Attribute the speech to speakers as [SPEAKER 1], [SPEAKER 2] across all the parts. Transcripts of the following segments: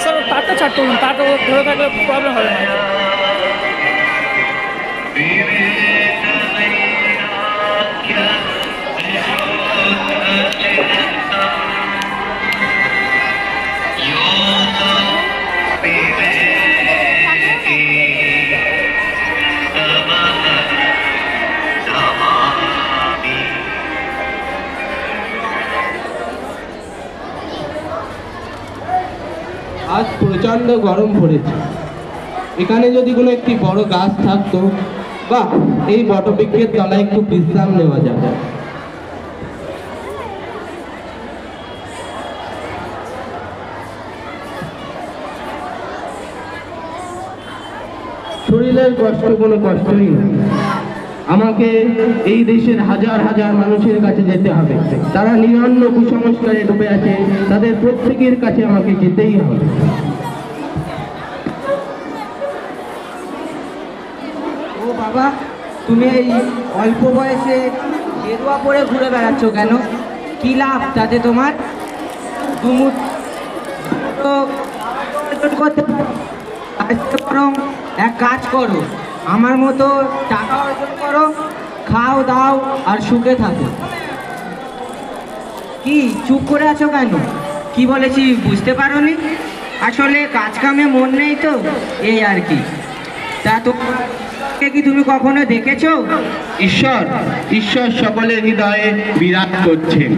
[SPEAKER 1] Sir তারটা ছাড়তে বলুন, তারটা ধরে থাকলে প্রবলেম হবে না।
[SPEAKER 2] আজ প্রচণ্ড গরম পড়েছে। এখানে যদি কোনো একটি বড় গাছ থাকতো, বা এই বটবৃক্ষের তলায় একটু বিশ্রাম নেওয়া যাবে। শরীরের কষ্ট কোনো কষ্টই নেই। আমাকে এই দেশের হাজার হাজার মানুষের কাছে যেতে হবে। তারা নিরন্ন কুসংস্কারে ডুবে আছে, তাদের প্রত্যেকের কাছে আমাকে যেতেই হবে।
[SPEAKER 3] ও বাবা, তুমি এই অল্প বয়সে গেরুয়া পরে ঘুরে বেড়াচ্ছ কেন? কি লাভ তাতে তোমার? বরং এক কাজ করো, আমার মতো টাকা অর্জন করো, খাও দাও আর সুখে থাকো। কি চুপ করে আছো কেন? কি বলেছি বুঝতে পারোনি? আসলে কাজ কামে মন নেই তো, এই আর কি। তা তোমাকে কি তুমি কখনো দেখেছো?
[SPEAKER 2] ঈশ্বর ঈশ্বর সকলের হৃদয়ে বিরাজ করছেন।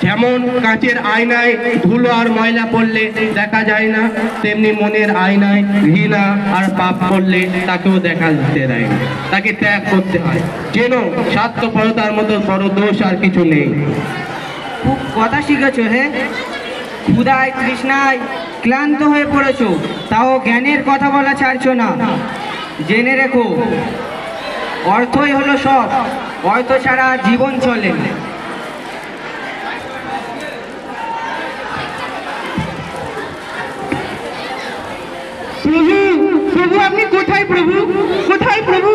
[SPEAKER 2] যেমন কাঁচের আয়নায় ধুলো আর ময়লা পড়লে দেখা যায় না, তেমনি মনের আয়নায় ঘৃণা আর পাপ করলে তাকেও দেখা যেতে দেয় না, তাকে ত্যাগ করতে হয়। যেন স্বার্থপরতার মতো বড় দোষ আর কিছু নেই।
[SPEAKER 3] খুব কথা শিখেছো হে। ক্ষুধায় তৃষ্ণায় ক্লান্ত হয়ে পড়েছো, তাও জ্ঞানের কথা বলা ছাড়ছো না। জেনে রেখো, অর্থই হলো সব, অর্থ ছাড়া জীবন চলে।
[SPEAKER 2] প্রভু প্রভু আপনি কোথায় প্রভু? কোথায় প্রভু?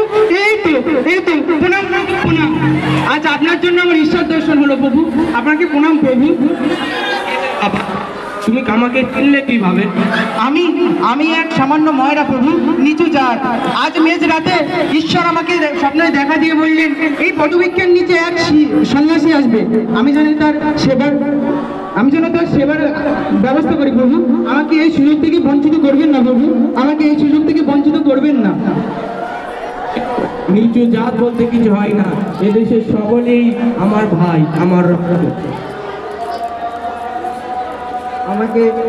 [SPEAKER 2] এই তো প্রণাম প্রণাম। আজ আপনার জন্য আমার ঈশ্বর দর্শন হলো প্রভু, আপনাকে প্রণাম প্রভু। তুমি আমাকে চিনলে কিভাবে? আমি এক সামান্য ময়রা প্রভু, নিচু জাত। আজ মেজ রাতে ঈশ্বর আমাকে স্বপ্নে দেখা দিয়ে বললেন এই বটবৃক্ষের নিচে এক সন্ন্যাসী আসবে, আমি যেন তার সেবার ব্যবস্থা করি প্রভু। আমাকে এই সুযোগ থেকে বঞ্চিত করবেন না প্রভু, আমাকে এই সুযোগ থেকে বঞ্চিত করবেন না। নিচু জাত বলতে কিছু হয় না, এদেশের সকলেই আমার ভাই, আমার রক্ত।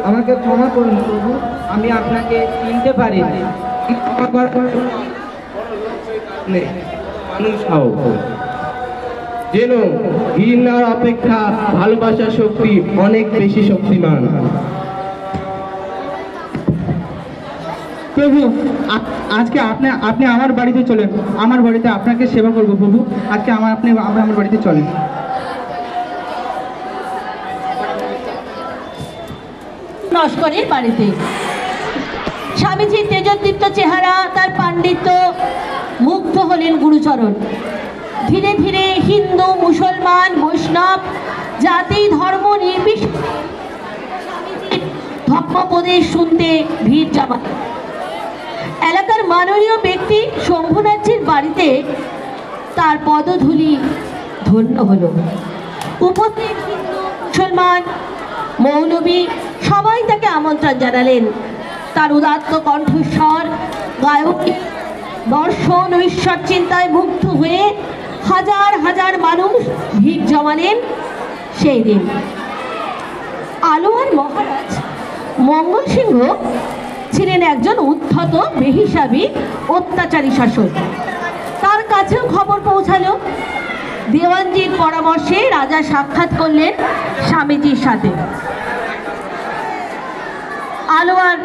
[SPEAKER 3] আমাকে ক্ষমা করুন প্রভু, আমি আপনাকে চিনতে পারিনি।
[SPEAKER 2] যেন ঘৃণার অপেক্ষা ভালোবাসার শক্তি অনেক বেশি শক্তিমান। প্রভু আজকে আপনি আমার বাড়িতে চলেন, আমার বাড়িতে আপনাকে সেবা করব প্রভু। আজকে আপনি আমার বাড়িতে চলেন।
[SPEAKER 4] নস্করের বাড়িতে স্বামীজির তেজদীপ্ত চেহারা, তার পাণ্ডিত্য মুগ্ধ হলেন গুরুচরণ। ধীরে ধীরে হিন্দু, মুসলমান, বৈষ্ণব জাতি ধর্ম নির্বিশেষে ধর্মোপদেশ শুনতে ভিড় জমায়। এলাকার মাননীয় ব্যক্তি শম্ভুনাথজির বাড়িতে তার পদধূলি ধন্য হল। উপস্থিত হিন্দু, মুসলমান, মৌলবী সবাই তাকে আমন্ত্রণ জানালেন। তার উদাত্ত কণ্ঠস্বর, গায়কী, দর্শন ও ঈশ্বর চিন্তায় মুগ্ধ হয়ে হাজার হাজার মানুষ ভিড় জমালেন সেই দিন। আলোয়ার মহারাজ মঙ্গল সিংহ ছিলেন একজন উদ্ধত, বেহিসাবি, অত্যাচারী শাসক। তার কাছেও খবর পৌঁছালো। দেওয়ানজির পরামর্শে রাজা সাক্ষাৎ করলেন স্বামীজির সাথে। আলোয়ার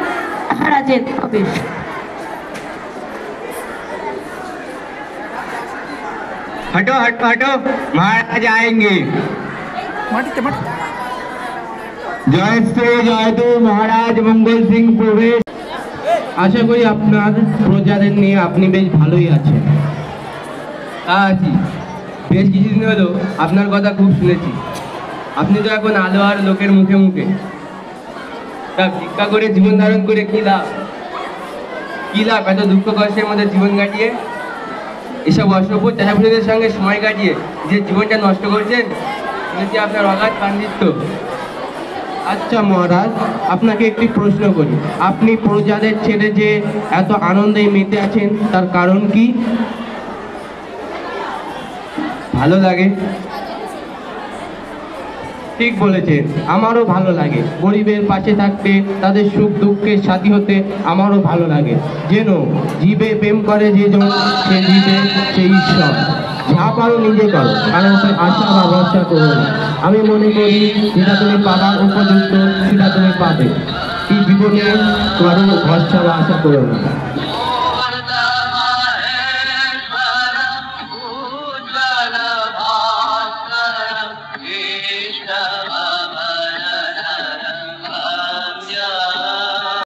[SPEAKER 4] মহারাজের প্রবেশ।
[SPEAKER 2] हटो हटो हटो, महाराज आएंगे। জয়তু মহারাজ মঙ্গল সিং প্রবেশ। আশা করি আপনার প্রজাদের নিয়ে আপনি বেশ ভালোই আছেন। বেশ কিছুদিন হলো আপনার কথা খুব শুনেছি। আপনি তো এখন আলো আর লোকের মুখে মুখে। তা ভিক্ষা করে জীবন ধারণ করে কি লাভ? কি লাভ এত দুঃখ কষ্টের মধ্যে জীবন কাটিয়ে? এসব অসভ্য চাষাপুষিদের সঙ্গে সময় কাটিয়ে যে জীবনটা নষ্ট করছেন, শুনেছি আপনার অগাধ পাণ্ডিত্য। আচ্ছা মহারাজ, আপনাকে একটি প্রশ্ন করি। আপনি প্রজাদের ছেড়ে যে এত আনন্দে মেতে আছেন, তার কারণ কি? ভালো লাগে। ঠিক বলেছেন, আমারও ভালো লাগে। গরিবের পাশে থাকতে, তাদের সুখ দুঃখের সাথী হতে আমারও ভালো লাগে। যেন জীবে প্রেম করে যে জন, সে জীবে সেই ঈশ্বর। যা পারো নিজে করো, কারণ সে আশা বা ভরসা করো না। আমি মনে করি যেটা তুমি পাবার উপযুক্ত সেটা তুমি পাবে। এই জীবনে কারো ভরসা বা আশা করো না।
[SPEAKER 5] Krishna